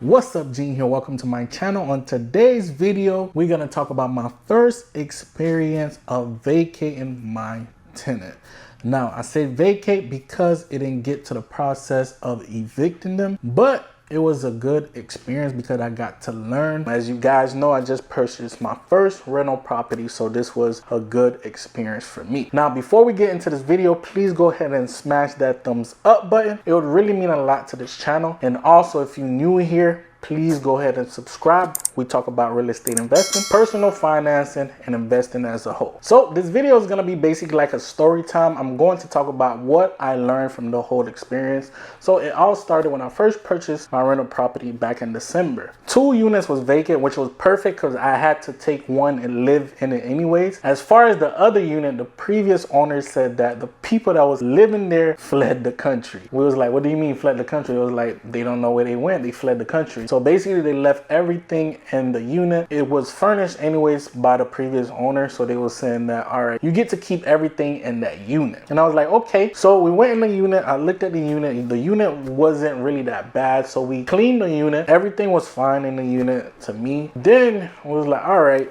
What's up, Gene here? Welcome to my channel. On today's video, we're gonna talk about my first experience of vacating my tenant. Now, I say vacate because it didn't get to the process of evicting them, but it was a good experience because I got to learn. As you guys know, I just purchased my first rental property, so this was a good experience for me. Now, before we get into this video, please go ahead and smash that thumbs up button. It would really mean a lot to this channel. And also, if you're new here, please go ahead and subscribe. We talk about real estate investing, personal financing, and investing as a whole. So this video is going to be basically like a story time. I'm going to talk about what I learned from the whole experience. So it all started when I first purchased my rental property back in December. 2 units was vacant, which was perfect because I had to take one and live in it anyways. As far as the other unit, the previous owner said that the people that was living there fled the country. We was like, what do you mean fled the country? It was like, they don't know where they went. They fled the country. So basically they left everything in the unit. It was furnished anyways by the previous owner. So they were saying that, all right, you get to keep everything in that unit. And I was like, okay. So we went in the unit. I looked at the unit. The unit wasn't really that bad. So we cleaned the unit. Everything was fine in the unit to me. Then I was like, all right,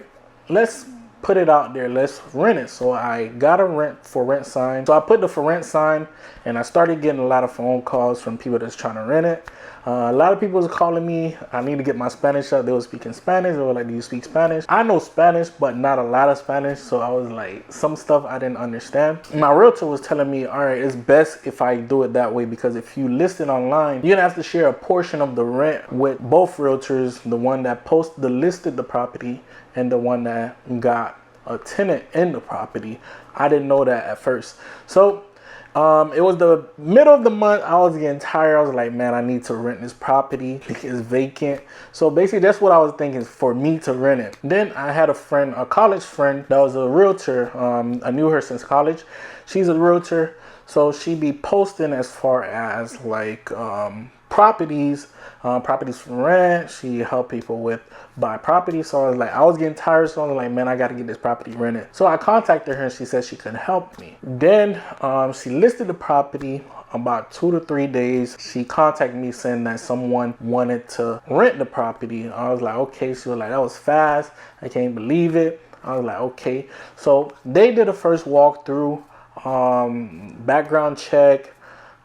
let's put it out there, let's rent it. So I got a for rent sign. So I put the for rent sign and I started getting a lot of phone calls from people that's trying to rent it. A lot of people was calling me. I need to get my Spanish up. They were speaking Spanish. They were like, do you speak Spanish? I know Spanish, but not a lot of Spanish. So I was like, some stuff I didn't understand. My realtor was telling me, all right, it's best if I do it that way, because if you list it online, you're gonna have to share a portion of the rent with both realtors, the one that listed the property and the one that got a tenant in the property. I didn't know that at first. So it was the middle of the month. I was getting tired. I was like, man, I need to rent this property because it's vacant. So basically that's what I was thinking, for me to rent it. Then I had a friend, a college friend that was a realtor. I knew her since college. She's a realtor. So she be posting as far as like properties for rent. She helped people with buy property. So I was getting tired. So I was like, man, I got to get this property rented. So I contacted her and she said she could help me. Then she listed the property. About 2 to 3 days, she contacted me saying that someone wanted to rent the property. I was like, okay. She was like, that was fast. I can't believe it. I was like, okay. So they did a first walkthrough, background check,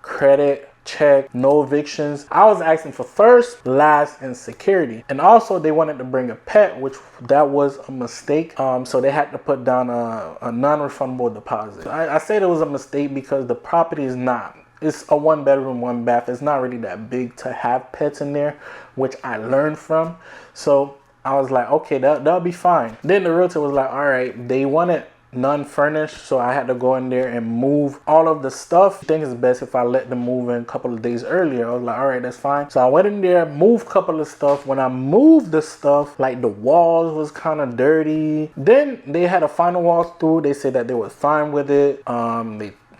credit check, no evictions. I was asking for first, last, and security. And also they wanted to bring a pet, which that was a mistake. So they had to put down a non-refundable deposit. I said it was a mistake because the property is not. It's a 1 bedroom, 1 bath. It's not really that big to have pets in there, which I learned from. So I was like, okay, that'll be fine. Then the realtor was like, all right, they wanted none furnished, so I had to go in there and move all of the stuff. I think it's best if I let them move in a couple of days earlier. I was like, all right, that's fine. So I went in there, moved a couple of stuff. When I moved the stuff, like the walls was kind of dirty. Then they had a final walkthrough. They said that they were fine with it.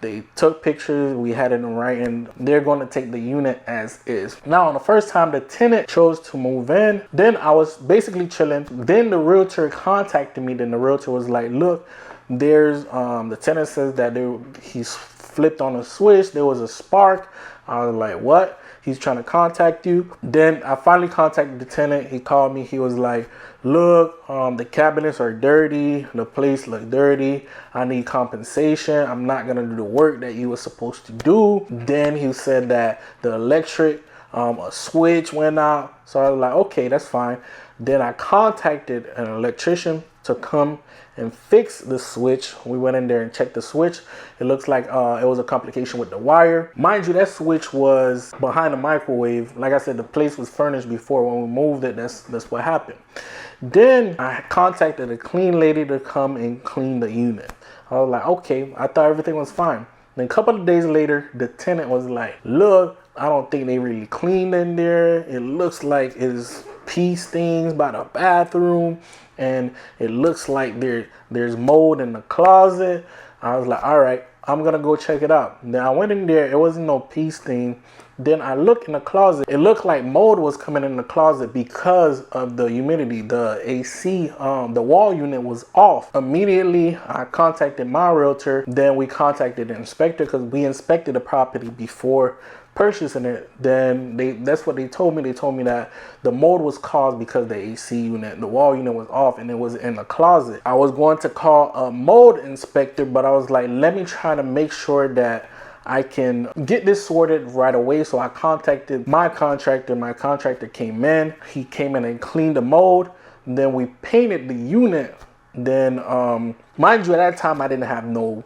They took pictures. We had it in writing. They're going to take the unit as is. Now, on the first time the tenant chose to move in, then I was basically chilling. Then the realtor contacted me. Then the realtor was like, look, there's the tenant says that he's flipped on a switch. There was a spark. I was like, what? He's trying to contact you. Then I finally contacted the tenant. He called me. He was like, look, the cabinets are dirty. The place look dirty. I need compensation. I'm not going to do the work that you were supposed to do. Then he said that the electric, a switch went out. So I was like, okay, that's fine. Then I contacted an electrician to come and fix the switch. We went in there and checked the switch. It looks like it was a complication with the wire. Mind you, that switch was behind the microwave. Like I said, the place was furnished before. When we moved it, that's what happened. Then I contacted a clean lady to come and clean the unit. I was like, okay, I thought everything was fine. Then a couple of days later, the tenant was like, look, I don't think they really cleaned in there. It looks like it's pee stains by the bathroom, and it looks like there's mold in the closet. I was like, all right, I'm gonna go check it out. Then I went in there. It wasn't no pee stain. Then I looked in the closet. It looked like mold was coming in the closet because of the humidity. The AC, the wall unit was off. Immediately, I contacted my realtor. Then we contacted the inspector because we inspected the property before purchasing it. Then that's what they told me. They told me that the mold was caused because the AC unit, the wall unit was off and it was in the closet. I was going to call a mold inspector, but I was like, let me try to make sure that I can get this sorted right away. So I contacted my contractor. My contractor came in. He came in and cleaned the mold. Then we painted the unit. Then, mind you, at that time I didn't have no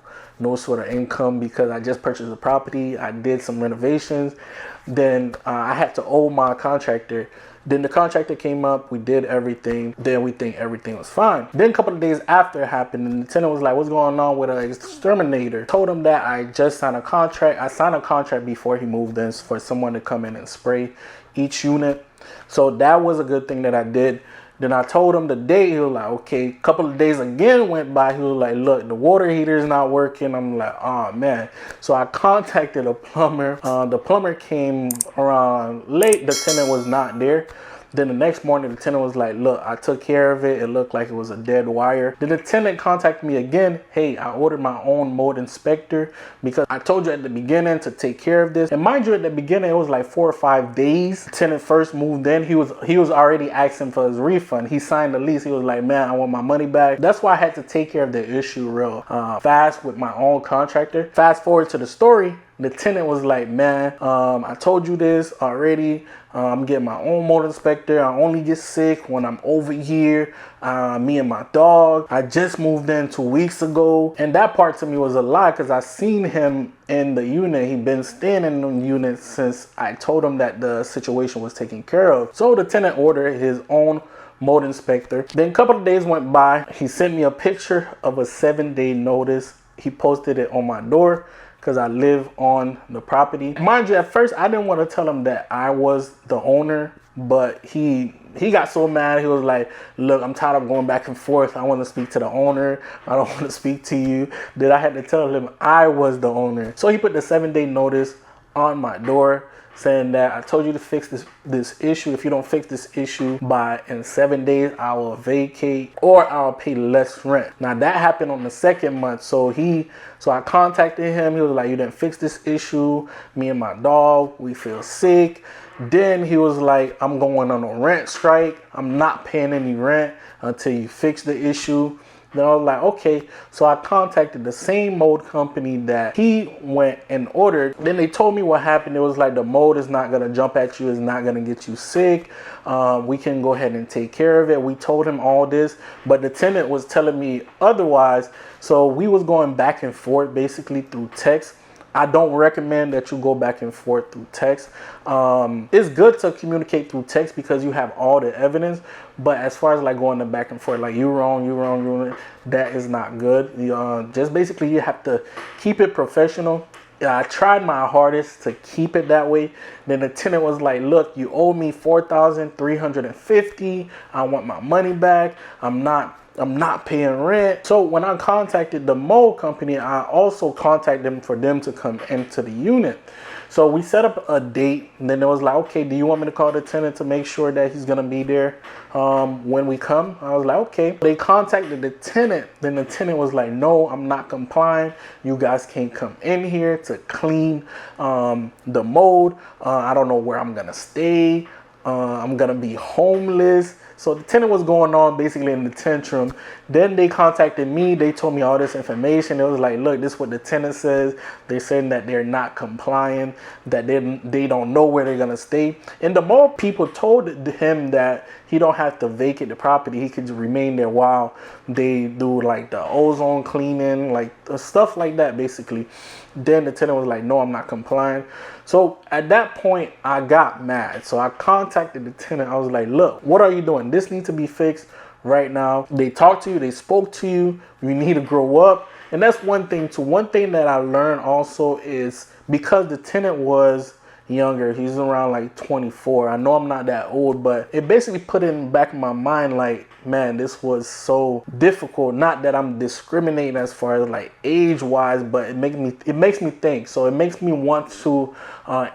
sort of income because I just purchased a property. I did some renovations. Then I had to owe my contractor. Then the contractor came up, we did everything. Then we think everything was fine. Then a couple of days after it happened, and the tenant was like, what's going on with an exterminator? Told him that I just signed a contract. I signed a contract before he moved in for someone to come in and spray each unit. So that was a good thing that I did. Then I told him the day, he was like, okay. A couple of days again went by. He was like, look, the water heater is not working. I'm like, oh man. So I contacted a plumber. The plumber came around late. The tenant was not there. Then the next morning, the tenant was like, look, I took care of it. It looked like it was a dead wire. Then the tenant contacted me again. Hey, I ordered my own mold inspector because I told you at the beginning to take care of this. And mind you, at the beginning, it was like 4 or 5 days. The tenant first moved in. He was already asking for his refund. He signed the lease. He was like, man, I want my money back. That's why I had to take care of the issue real fast with my own contractor. Fast forward to the story. The tenant was like, man, I told you this already. I'm getting my own mold inspector. I only get sick when I'm over here. Me and my dog. I just moved in 2 weeks ago. And that part to me was a lie because I seen him in the unit. He'd been staying in the unit since I told him that the situation was taken care of. So the tenant ordered his own mold inspector. Then a couple of days went by. He sent me a picture of a 7-day notice. He posted it on my door because I live on the property. Mind you, at first I didn't want to tell him that I was the owner, but he got so mad. He was like, look, I'm tired of going back and forth. I want to speak to the owner. I don't want to speak to you. Then I had to tell him I was the owner. So he put the 7-day notice on my door saying that I told you to fix this issue. If you don't fix this issue in 7 days, I will vacate or I'll pay less rent. Now that happened on the 2nd month. So I contacted him. He was like, you didn't fix this issue. Me and my dog, we feel sick. Then he was like, I'm going on a rent strike. I'm not paying any rent until you fix the issue. Then I was like, okay. So I contacted the same mold company that he went and ordered. Then they told me what happened. It was like, the mold is not going to jump at you. It's not going to get you sick. We can go ahead and take care of it. We told him all this, but the tenant was telling me otherwise. So we was going back and forth basically through text. I don't recommend that you go back and forth through text. It's good to communicate through text because you have all the evidence. But as far as like going back and forth, like you're wrong, that is not good. Just basically you have to keep it professional. I tried my hardest to keep it that way. Then the tenant was like, look, you owe me $4,350. I want my money back. I'm not paying rent. So when I contacted the mold company, I also contacted them for them to come into the unit. So we set up a date, and then it was like, okay, do you want me to call the tenant to make sure that he's gonna be there when we come? I was like, okay. They contacted the tenant. Then the tenant was like, no, I'm not complying. You guys can't come in here to clean the mold. I don't know where I'm gonna stay. I'm gonna be homeless. So the tenant was going on basically in the tantrum. Then they contacted me. They told me all this information. It was like, look, this is what the tenant says. They're saying that they're not complying, that they don't know where they're going to stay. And the more people told him that he don't have to vacate the property, he could just remain there while they do like the ozone cleaning, like stuff like that basically. Then the tenant was like, no, I'm not complying. So at that point, I got mad. So I contacted the tenant. I was like, look, what are you doing? This needs to be fixed right now. They talked to you. They spoke to you. You need to grow up. And that's one thing too. One thing that I learned also is because the tenant was, younger. He's around like 24. I know I'm not that old, but it basically put in the back of my mind like, man, this was so difficult. Not that I'm discriminating as far as like age wise, but it makes me think. So it makes me want to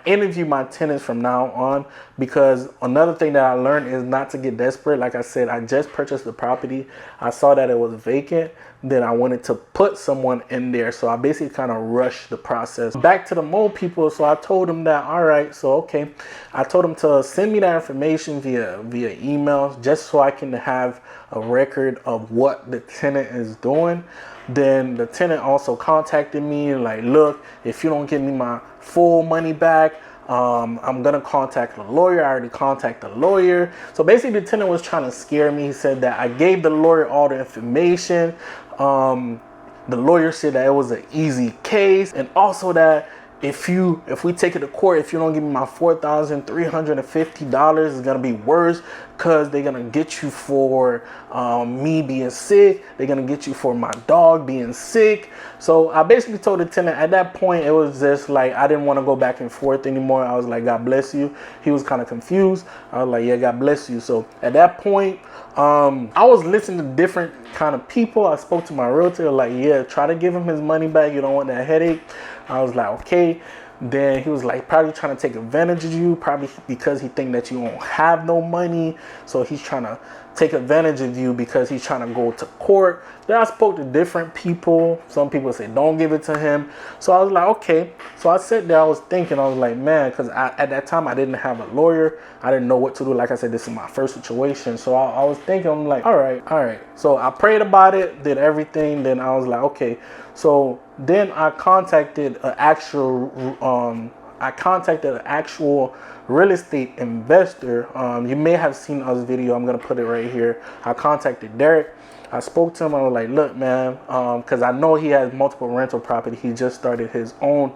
interview my tenants from now on, because another thing that I learned is not to get desperate. Like I said, I just purchased the property. I saw that it was vacant. Then I wanted to put someone in there. So I basically kind of rushed the process. Back to the mole people. So I told them that, all right, so okay. I told them to send me that information via email, just so I can have a record of what the tenant is doing. Then the tenant also contacted me like, look, if you don't give me my full money back, I'm gonna contact the lawyer. I already contacted the lawyer. So basically the tenant was trying to scare me. He said that I gave the lawyer all the information. The lawyer said that it was an easy case, and also that if we take it to court, if you don't give me my $4,350, it's gonna be worse, because they're gonna get you for me being sick. They're gonna get you for my dog being sick. So I basically told the tenant at that point, it was just like I didn't want to go back and forth anymore. I was like, God bless you. He was kind of confused. I was like, yeah, God bless you. So at that point, I was listening to different kind of people. I spoke to my realtor like, yeah, try to give him his money back. You don't want that headache. I was like, okay. Then he was like, probably trying to take advantage of you, probably because he think that you won't have no money. So he's trying to take advantage of you because he's trying to go to court. Then I spoke to different people. Some people said, don't give it to him. So I was like, okay. So I sat there, I was thinking, I was like, man, because at that time I didn't have a lawyer. I didn't know what to do. Like I said, this is my first situation. So I was thinking, I'm like, all right. So I prayed about it, did everything. Then I was like, okay. So then I contacted an actual real estate investor. You may have seen us video. I'm gonna put it right here. I contacted Derek. I spoke to him. I was like, look, man, because I know he has multiple rental property. He just started his own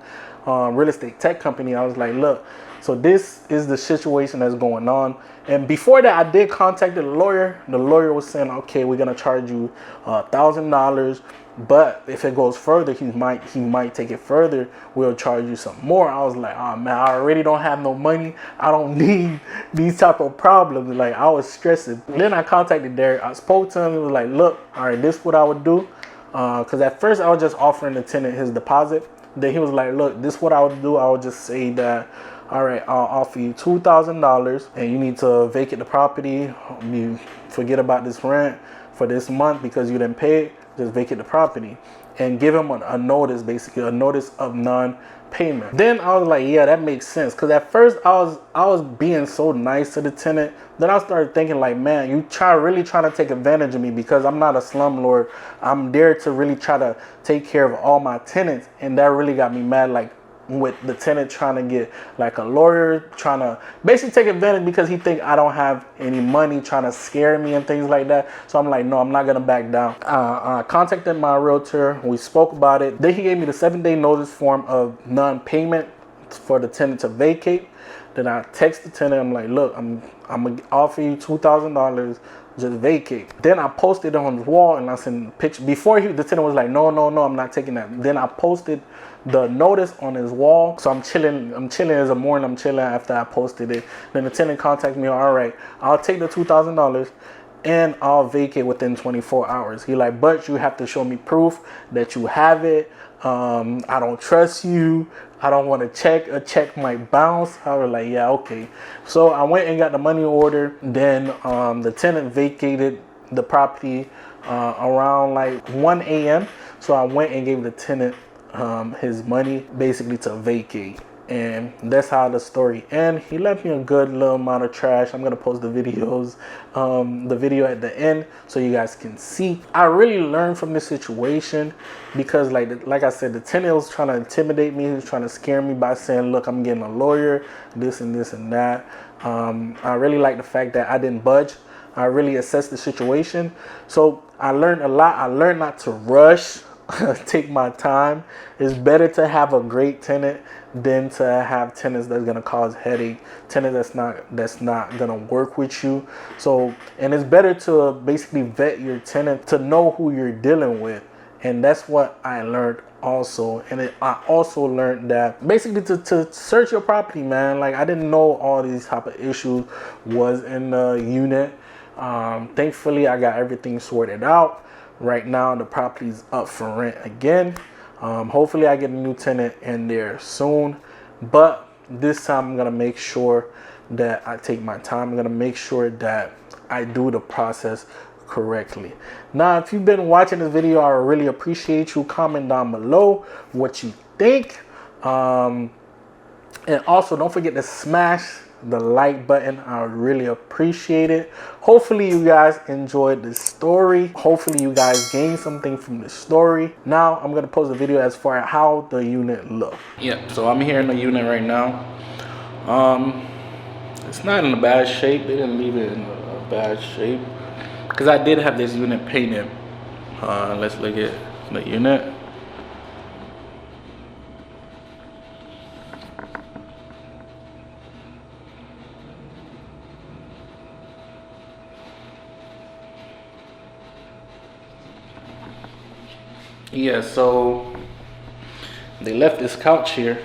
real estate tech company. I was like, look, so this is the situation that's going on. And before that, I did contact the lawyer. The lawyer was saying, okay, we're gonna charge you $1,000. But if it goes further, he might take it further. We'll charge you some more. I was like, oh man, I already don't have no money. I don't need these type of problems. Like, I was stressing. Then I contacted Derek. I spoke to him. He was like, look, all right, this is what I would do. Because at first I was just offering the tenant his deposit. Then he was like, look, this is what I would do. I would just say that, all right, I'll offer you $2,000 and you need to vacate the property. You forget about this rent for this month because you didn't pay it. Just vacate the property and give him a notice, basically a notice of non-payment. Then I was like, yeah, that makes sense. Because at first I was being so nice to the tenant. Then I started thinking like, man, you really trying to take advantage of me, because I'm not a slumlord. I'm there to really try to take care of all my tenants. And that really got me mad. Like, with the tenant trying to get like a lawyer, trying to basically take advantage because he think I don't have any money, trying to scare me and things like that. So I'm like, no, I'm not gonna back down. I contacted my realtor. We spoke about it. Then he gave me the 7-day notice form of non-payment for the tenant to vacate. Then I text the tenant. I'm like, look, I'm gonna offer you $2,000. Just vacate. Then I posted it on the wall and I sent a picture. Before the tenant was like, no, I'm not taking that. Then I posted the notice on his wall. So I'm chilling as a morning. I'm chilling after I posted it. Then the tenant contacted me. All right, I'll take the $2,000 and I'll vacate within 24 hours. He like, but you have to show me proof that you have it. I don't trust you. I don't want to check. A check might bounce. I was like, yeah, okay. So I went and got the money order. Then the tenant vacated the property around like 1 a.m. So I went and gave the tenant his money basically to vacate. And that's how the story ends. He left me a good little amount of trash. I'm gonna post the videos, the video at the end, so you guys can see. I really learned from this situation because, like I said, the tenant was trying to intimidate me. He was trying to scare me by saying, "Look, I'm getting a lawyer, this and this and that." I really like the fact that I didn't budge. I really assessed the situation, so I learned a lot. I learned not to rush. Take my time. It's better to have a great tenant than to have tenants that's gonna cause headache, tenants that's not gonna work with you. So, and it's better to basically vet your tenant to know who you're dealing with And that's what I learned also. And I also learned that basically to search your property, man. Like, I didn't know all these type of issues was in the unit. Thankfully, I got everything sorted out. Right now, the property's up for rent again. Hopefully, I get a new tenant in there soon. But this time, I'm going to make sure that I take my time. I'm going to make sure that I do the process correctly. Now, if you've been watching this video, I really appreciate you. Comment down below what you think. And also, don't forget to smash the like button. I would really appreciate it. Hopefully you guys enjoyed this story. Hopefully you guys gained something from the story. Now I'm gonna post a video as far as how the unit look. Yeah, so I'm here in the unit right now. It's not in a bad shape. They didn't leave it in a bad shape because I did have this unit painted. Let's look at the unit. Yeah, so they left this couch here.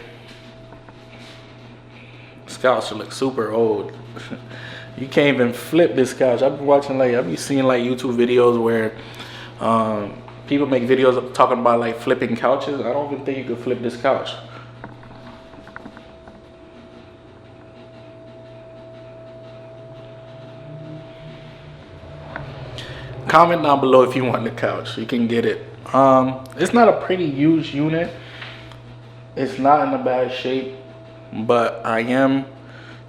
This couch looks super old. You can't even flip this couch. I've been seeing like YouTube videos where people make videos of talking about like flipping couches. I don't even think you could flip this couch. Comment down below if you want the couch. You can get it. It's not a pretty used unit. It's not in a bad shape, but I am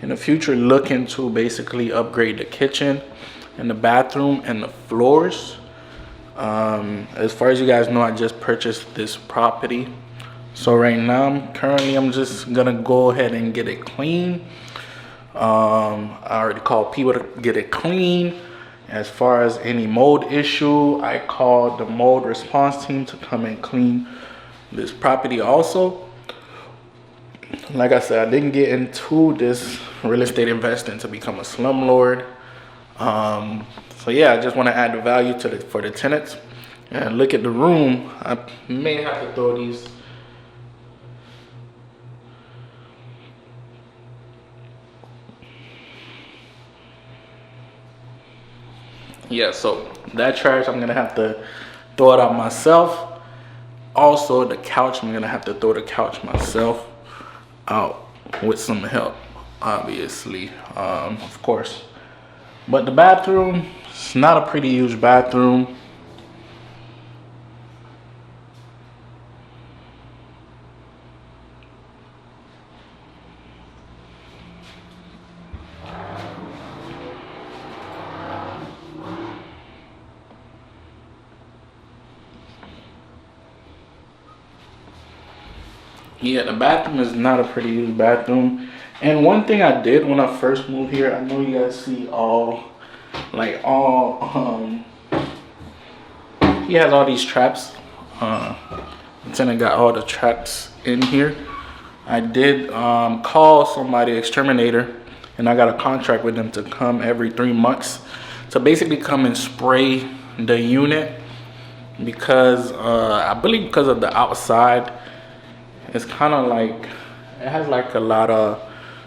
in the future looking to basically upgrade the kitchen and the bathroom and the floors. As far as you guys know, I just purchased this property. So right now, I'm just gonna go ahead and get it clean. I already called people to get it clean. As far as any mold issue, I called the mold response team to come and clean this property also. Like I said, I didn't get into this real estate investing to become a slumlord. So yeah, I just want to add the value to for the tenants. And look at the room. I may have to throw these. Yeah, so that trash, I'm gonna have to throw it out myself. Also, the couch, I'm gonna have to throw the couch myself out with some help, obviously, of course. But the bathroom, it's not a pretty huge bathroom. Yeah, the bathroom is not a pretty huge bathroom. And one thing I did when I first moved here, I know you guys see he has all these traps. The tenant got all the traps in here. I did call somebody, exterminator, and I got a contract with them to come every 3 months to basically come and spray the unit because I believe because of the outside, it's kind of like, it has like a lot of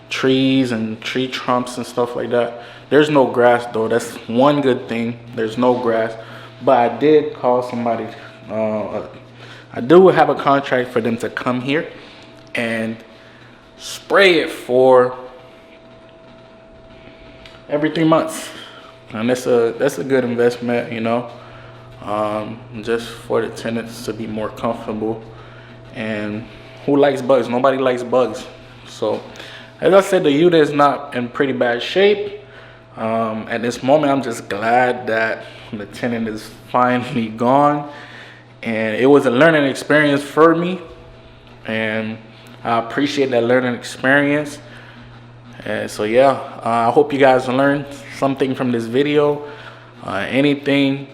trees and tree trunks and stuff like that. There's no grass though. That's one good thing. There's no grass. But I did call somebody. I do have a contract for them to come here and spray it for every 3 months. And that's a good investment, you know, just for the tenants to be more comfortable. And who likes bugs? Nobody likes bugs. So as I said, the unit is not in pretty bad shape. At this moment, I'm just glad that the tenant is finally gone. And it was a learning experience for me. And I appreciate that learning experience. And so yeah, I hope you guys learned something from this video. Anything,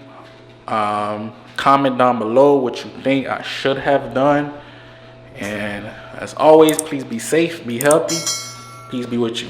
comment down below what you think I should have done. And as always, please be safe, be healthy. Peace be with you.